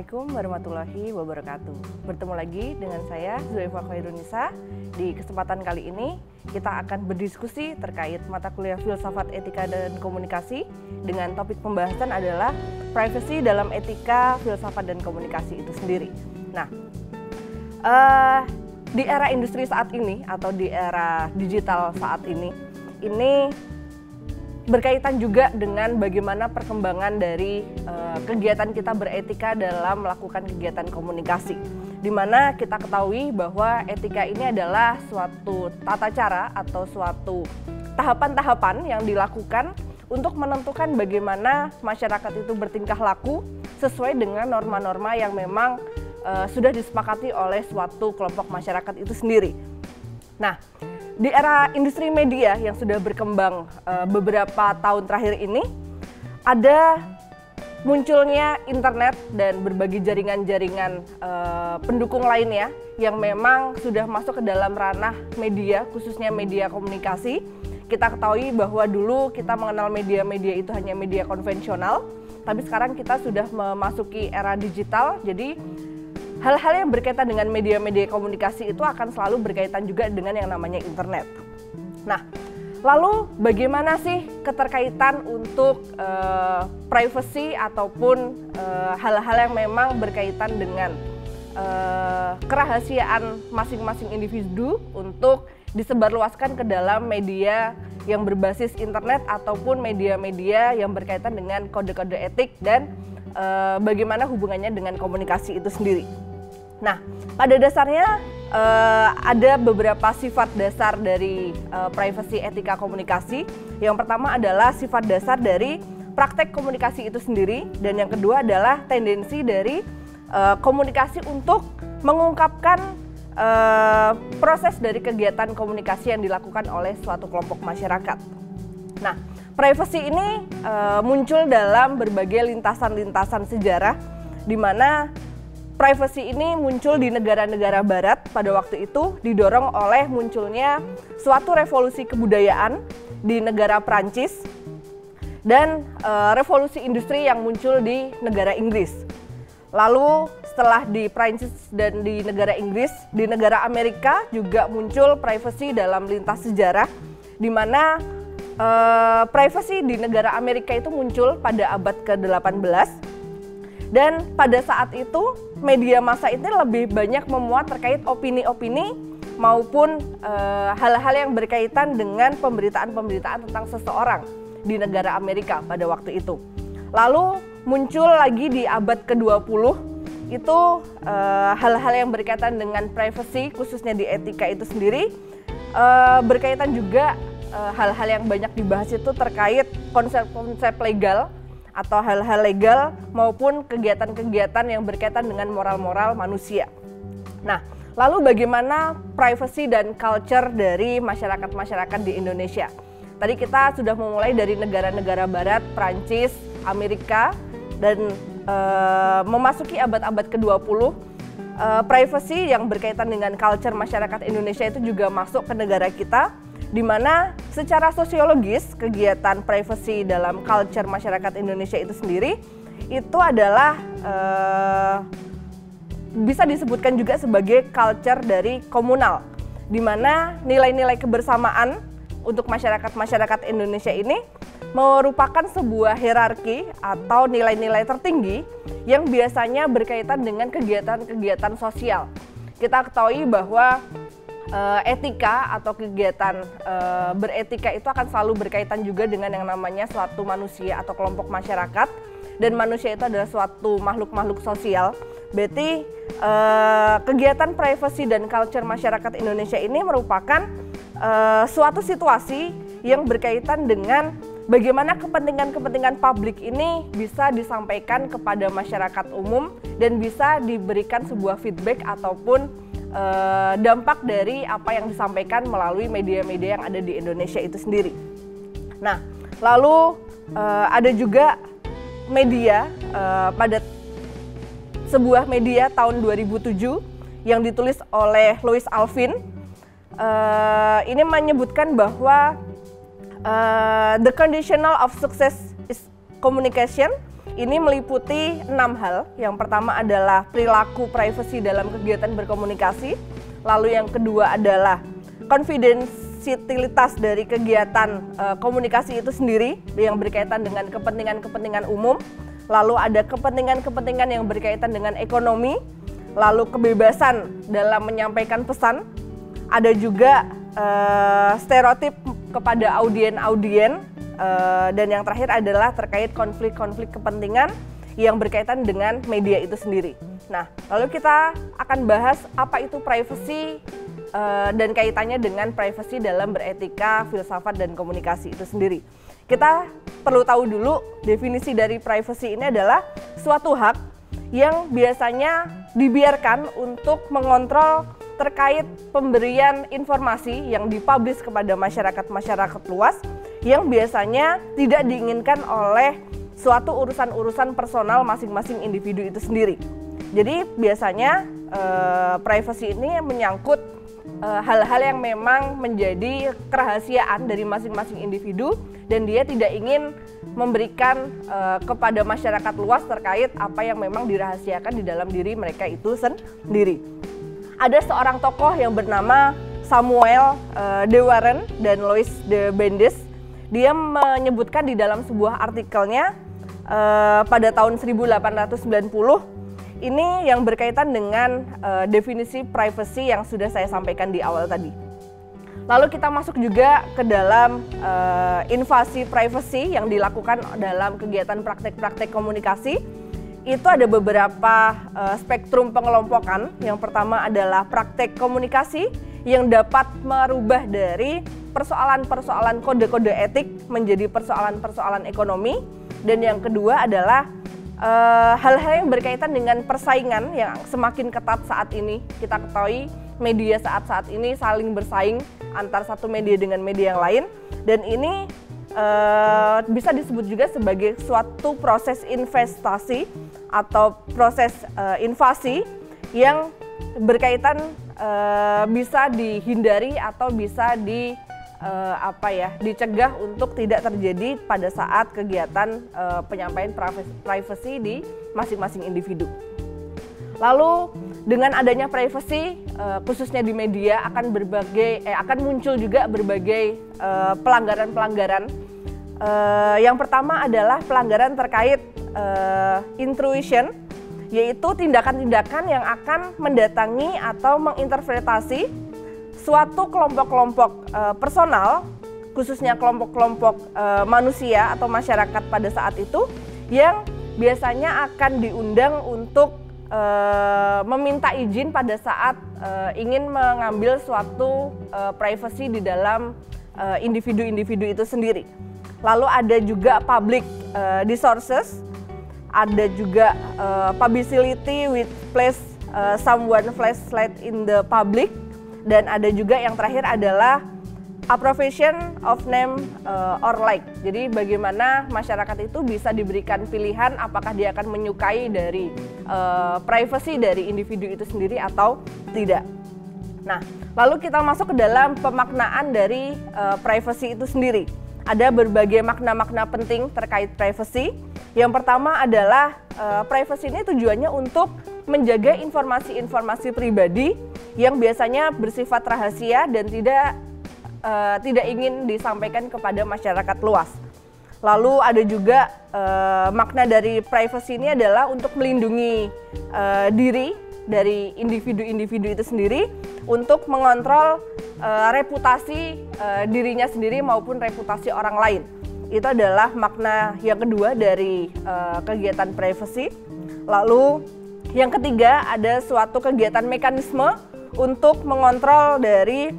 Assalamualaikum warahmatullahi wabarakatuh. Bertemu lagi dengan saya Zulaifa Khairunisa. Di kesempatan kali ini kita akan berdiskusi terkait mata kuliah Filsafat Etika dan Komunikasi dengan topik pembahasan adalah privacy dalam etika, filsafat dan komunikasi itu sendiri. Nah, di era industri saat ini atau di era digital saat ini berkaitan juga dengan bagaimana perkembangan dari kegiatan kita beretika dalam melakukan kegiatan komunikasi. Di mana kita ketahui bahwa etika ini adalah suatu tata cara atau suatu tahapan-tahapan yang dilakukan untuk menentukan bagaimana masyarakat itu bertingkah laku sesuai dengan norma-norma yang memang sudah disepakati oleh suatu kelompok masyarakat itu sendiri. Nah, di era industri media yang sudah berkembang beberapa tahun terakhir ini, ada munculnya internet dan berbagai jaringan-jaringan pendukung lainnya yang memang sudah masuk ke dalam ranah media, khususnya media komunikasi. Kita ketahui bahwa dulu kita mengenal media-media itu hanya media konvensional, tapi sekarang kita sudah memasuki era digital, jadi hal-hal yang berkaitan dengan media-media komunikasi itu akan selalu berkaitan juga dengan yang namanya internet. Nah, lalu bagaimana sih keterkaitan untuk privacy ataupun hal-hal yang memang berkaitan dengan kerahasiaan masing-masing individu untuk disebarluaskan ke dalam media yang berbasis internet ataupun media-media yang berkaitan dengan kode-kode etik dan bagaimana hubungannya dengan komunikasi itu sendiri. Nah, pada dasarnya ada beberapa sifat dasar dari privacy etika komunikasi. Yang pertama adalah sifat dasar dari praktek komunikasi itu sendiri, dan yang kedua adalah tendensi dari komunikasi untuk mengungkapkan proses dari kegiatan komunikasi yang dilakukan oleh suatu kelompok masyarakat. Nah, privacy ini muncul dalam berbagai lintasan-lintasan sejarah, di mana privacy ini muncul di negara-negara barat pada waktu itu didorong oleh munculnya suatu revolusi kebudayaan di negara Prancis dan revolusi industri yang muncul di negara Inggris. Lalu setelah di Prancis dan di negara Inggris, di negara Amerika juga muncul privacy dalam lintas sejarah, di mana privacy di negara Amerika itu muncul pada abad ke-18. Dan pada saat itu media massa ini lebih banyak memuat terkait opini-opini maupun hal-hal yang berkaitan dengan pemberitaan-pemberitaan tentang seseorang di negara Amerika pada waktu itu. Lalu muncul lagi di abad ke-20 itu hal-hal yang berkaitan dengan privacy khususnya di etika itu sendiri, berkaitan juga hal-hal yang banyak dibahas itu terkait konsep-konsep legal atau hal-hal legal maupun kegiatan-kegiatan yang berkaitan dengan moral-moral manusia. Nah, lalu bagaimana privacy dan culture dari masyarakat-masyarakat di Indonesia? Tadi kita sudah memulai dari negara-negara barat, Prancis, Amerika, dan memasuki abad-abad ke-20, privacy yang berkaitan dengan culture masyarakat Indonesia itu juga masuk ke negara kita, di mana secara sosiologis kegiatan privacy dalam culture masyarakat Indonesia itu sendiri itu adalah bisa disebutkan juga sebagai culture dari komunal, di mana nilai-nilai kebersamaan untuk masyarakat Indonesia ini merupakan sebuah hierarki atau nilai-nilai tertinggi yang biasanya berkaitan dengan kegiatan-kegiatan sosial. Kita ketahui bahwa etika atau kegiatan beretika itu akan selalu berkaitan juga dengan yang namanya suatu manusia atau kelompok masyarakat, dan manusia itu adalah suatu makhluk-makhluk sosial. Berarti kegiatan privacy dan culture masyarakat Indonesia ini merupakan suatu situasi yang berkaitan dengan bagaimana kepentingan-kepentingan publik ini bisa disampaikan kepada masyarakat umum dan bisa diberikan sebuah feedback ataupun dampak dari apa yang disampaikan melalui media-media yang ada di Indonesia itu sendiri. Nah, lalu ada juga media pada sebuah media tahun 2007 yang ditulis oleh Louis Alvin. Ini menyebutkan bahwa the conditional of success is communication, Ini meliputi 6 hal. Yang pertama adalah perilaku privacy dalam kegiatan berkomunikasi. Lalu yang kedua adalah konfidensialitas dari kegiatan komunikasi itu sendiri yang berkaitan dengan kepentingan-kepentingan umum. Lalu ada kepentingan-kepentingan yang berkaitan dengan ekonomi. Lalu kebebasan dalam menyampaikan pesan. Ada juga stereotip kepada audien-audien. Dan yang terakhir adalah terkait konflik-konflik kepentingan yang berkaitan dengan media itu sendiri. Nah, lalu kita akan bahas apa itu privacy dan kaitannya dengan privacy dalam beretika, filsafat, dan komunikasi itu sendiri. Kita perlu tahu dulu definisi dari privacy ini adalah suatu hak yang biasanya dibiarkan untuk mengontrol terkait pemberian informasi yang dipublish kepada masyarakat luas yang biasanya tidak diinginkan oleh suatu urusan-urusan personal masing-masing individu itu sendiri. Jadi biasanya privacy ini menyangkut hal-hal yang memang menjadi kerahasiaan dari masing-masing individu dan dia tidak ingin memberikan kepada masyarakat luas terkait apa yang memang dirahasiakan di dalam diri mereka itu sendiri. Ada seorang tokoh yang bernama Samuel de Warren dan Louis de Brandeis. Dia menyebutkan di dalam sebuah artikelnya pada tahun 1890 ini yang berkaitan dengan definisi privacy yang sudah saya sampaikan di awal tadi. Lalu kita masuk juga ke dalam invasi privacy yang dilakukan dalam kegiatan praktek-praktek komunikasi. Itu ada beberapa spektrum pengelompokan. Yang pertama adalah praktek komunikasi yang dapat merubah dari persoalan-persoalan kode-kode etik menjadi persoalan-persoalan ekonomi. Dan yang kedua adalah hal-hal yang berkaitan dengan persaingan yang semakin ketat saat ini. Kita ketahui media saat ini saling bersaing antar satu media dengan media yang lain. Dan ini bisa disebut juga sebagai suatu proses investasi atau proses invasi yang berkaitan bisa dihindari atau bisa dicegah untuk tidak terjadi pada saat kegiatan penyampaian privacy di masing-masing individu. Lalu dengan adanya privacy khususnya di media akan muncul juga berbagai pelanggaran-pelanggaran. Yang pertama adalah pelanggaran terkait intrusion, yaitu tindakan-tindakan yang akan mendatangi atau menginterpretasi suatu kelompok-kelompok personal, khususnya kelompok-kelompok manusia atau masyarakat pada saat itu, yang biasanya akan diundang untuk meminta izin pada saat ingin mengambil suatu privacy di dalam individu-individu itu sendiri. Lalu ada juga public discourses, ada juga publicity which place someone flashlight in the public, dan ada juga yang terakhir adalah approbation of name or like. Jadi bagaimana masyarakat itu bisa diberikan pilihan apakah dia akan menyukai dari privacy dari individu itu sendiri atau tidak. Nah, lalu kita masuk ke dalam pemaknaan dari privacy itu sendiri. Ada berbagai makna-makna penting terkait privacy. Yang pertama adalah privacy ini tujuannya untuk menjaga informasi-informasi pribadi yang biasanya bersifat rahasia dan tidak ingin disampaikan kepada masyarakat luas. Lalu ada juga makna dari privacy ini adalah untuk melindungi diri dari individu-individu itu sendiri untuk mengontrol reputasi dirinya sendiri maupun reputasi orang lain. Itu adalah makna yang kedua dari kegiatan privacy. Lalu yang ketiga ada suatu kegiatan mekanisme untuk mengontrol dari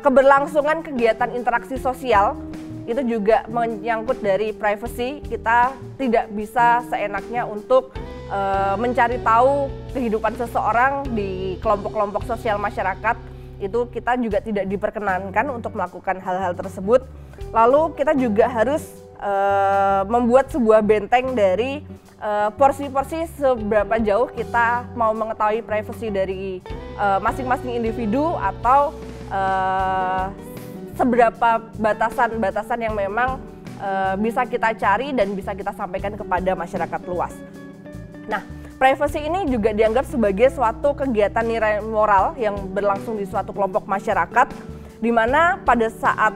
keberlangsungan kegiatan interaksi sosial. Itu juga menyangkut dari privacy. Kita tidak bisa seenaknya untuk mencari tahu kehidupan seseorang di kelompok-kelompok sosial masyarakat. Itu kita juga tidak diperkenankan untuk melakukan hal-hal tersebut. Lalu kita juga harus membuat sebuah benteng dari porsi-porsi seberapa jauh kita mau mengetahui privacy dari masing-masing individu atau seberapa batasan-batasan yang memang bisa kita cari dan bisa kita sampaikan kepada masyarakat luas. Nah, privacy ini juga dianggap sebagai suatu kegiatan nilai moral yang berlangsung di suatu kelompok masyarakat, di mana pada saat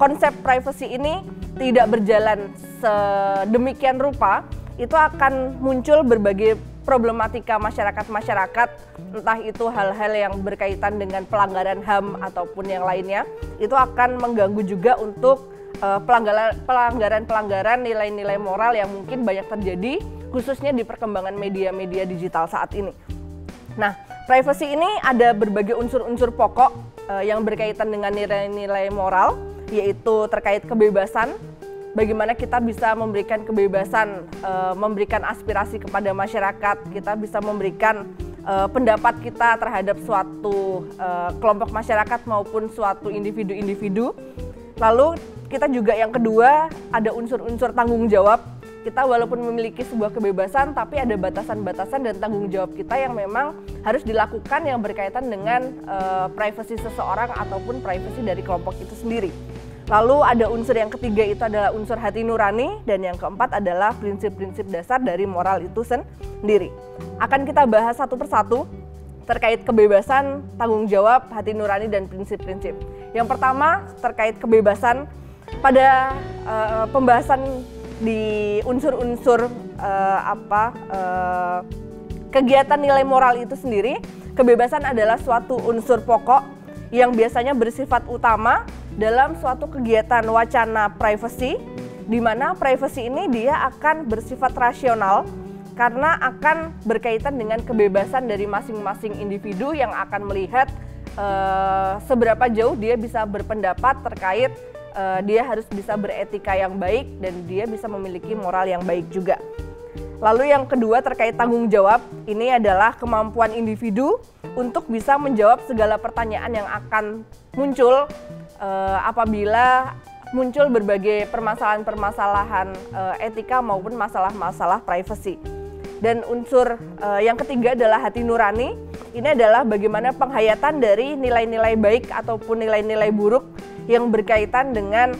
konsep privacy ini tidak berjalan sedemikian rupa, itu akan muncul berbagai problematika masyarakat-masyarakat, entah itu hal-hal yang berkaitan dengan pelanggaran HAM ataupun yang lainnya, itu akan mengganggu juga untuk pelanggaran-pelanggaran nilai-nilai moral yang mungkin banyak terjadi, khususnya di perkembangan media-media digital saat ini. Nah, privacy ini ada berbagai unsur-unsur pokok yang berkaitan dengan nilai-nilai moral, yaitu terkait kebebasan, bagaimana kita bisa memberikan kebebasan, memberikan aspirasi kepada masyarakat, kita bisa memberikan pendapat kita terhadap suatu kelompok masyarakat maupun suatu individu-individu. Lalu kita juga yang kedua ada unsur-unsur tanggung jawab. Kita walaupun memiliki sebuah kebebasan, tapi ada batasan-batasan dan tanggung jawab kita yang memang harus dilakukan yang berkaitan dengan privasi seseorang ataupun privasi dari kelompok itu sendiri. Lalu ada unsur yang ketiga, itu adalah unsur hati nurani, dan yang keempat adalah prinsip-prinsip dasar dari moral itu sendiri. Akan kita bahas satu persatu terkait kebebasan, tanggung jawab, hati nurani, dan prinsip-prinsip. Yang pertama terkait kebebasan. Pada pembahasan di unsur-unsur kegiatan nilai moral itu sendiri, kebebasan adalah suatu unsur pokok yang biasanya bersifat utama dalam suatu kegiatan wacana privacy, di mana privacy ini dia akan bersifat rasional karena akan berkaitan dengan kebebasan dari masing-masing individu yang akan melihat seberapa jauh dia bisa berpendapat terkait dia harus bisa beretika yang baik dan dia bisa memiliki moral yang baik juga. Lalu yang kedua terkait tanggung jawab, ini adalah kemampuan individu untuk bisa menjawab segala pertanyaan yang akan muncul apabila muncul berbagai permasalahan-permasalahan etika maupun masalah-masalah privacy. Dan unsur yang ketiga adalah hati nurani. Ini adalah bagaimana penghayatan dari nilai-nilai baik ataupun nilai-nilai buruk yang berkaitan dengan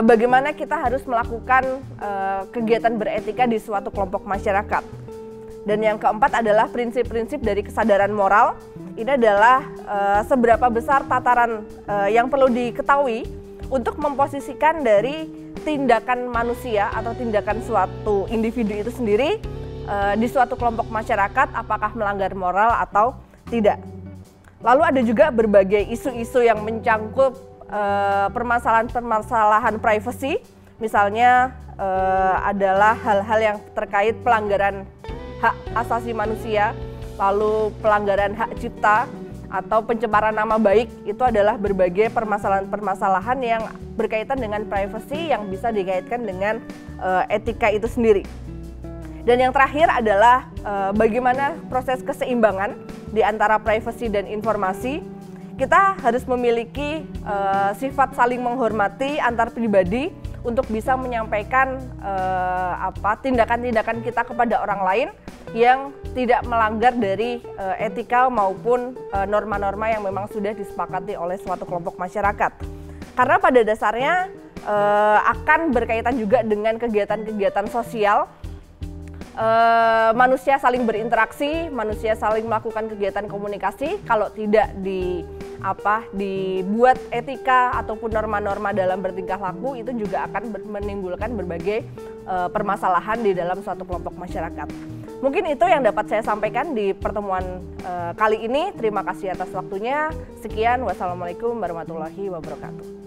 bagaimana kita harus melakukan kegiatan beretika di suatu kelompok masyarakat. Dan yang keempat adalah prinsip-prinsip dari kesadaran moral. Ini adalah seberapa besar tataran yang perlu diketahui untuk memposisikan dari tindakan manusia atau tindakan suatu individu itu sendiri di suatu kelompok masyarakat, apakah melanggar moral atau tidak. Lalu ada juga berbagai isu-isu yang mencangkup permasalahan-permasalahan privacy, misalnya adalah hal-hal yang terkait pelanggaran hak asasi manusia, lalu pelanggaran hak cipta, atau pencemaran nama baik. Itu adalah berbagai permasalahan-permasalahan yang berkaitan dengan privacy yang bisa dikaitkan dengan etika itu sendiri. Dan yang terakhir adalah bagaimana proses keseimbangan di antara privacy dan informasi. Kita harus memiliki sifat saling menghormati antar pribadi untuk bisa menyampaikan tindakan-tindakan kita kepada orang lain yang tidak melanggar dari etika maupun norma-norma yang memang sudah disepakati oleh suatu kelompok masyarakat. Karena pada dasarnya akan berkaitan juga dengan kegiatan-kegiatan sosial. Manusia saling berinteraksi, manusia saling melakukan kegiatan komunikasi. Kalau tidak dibuat etika ataupun norma-norma dalam bertingkah laku, itu juga akan menimbulkan berbagai permasalahan di dalam suatu kelompok masyarakat. Mungkin itu yang dapat saya sampaikan di pertemuan kali ini. Terima kasih atas waktunya. Sekian, wassalamualaikum warahmatullahi wabarakatuh.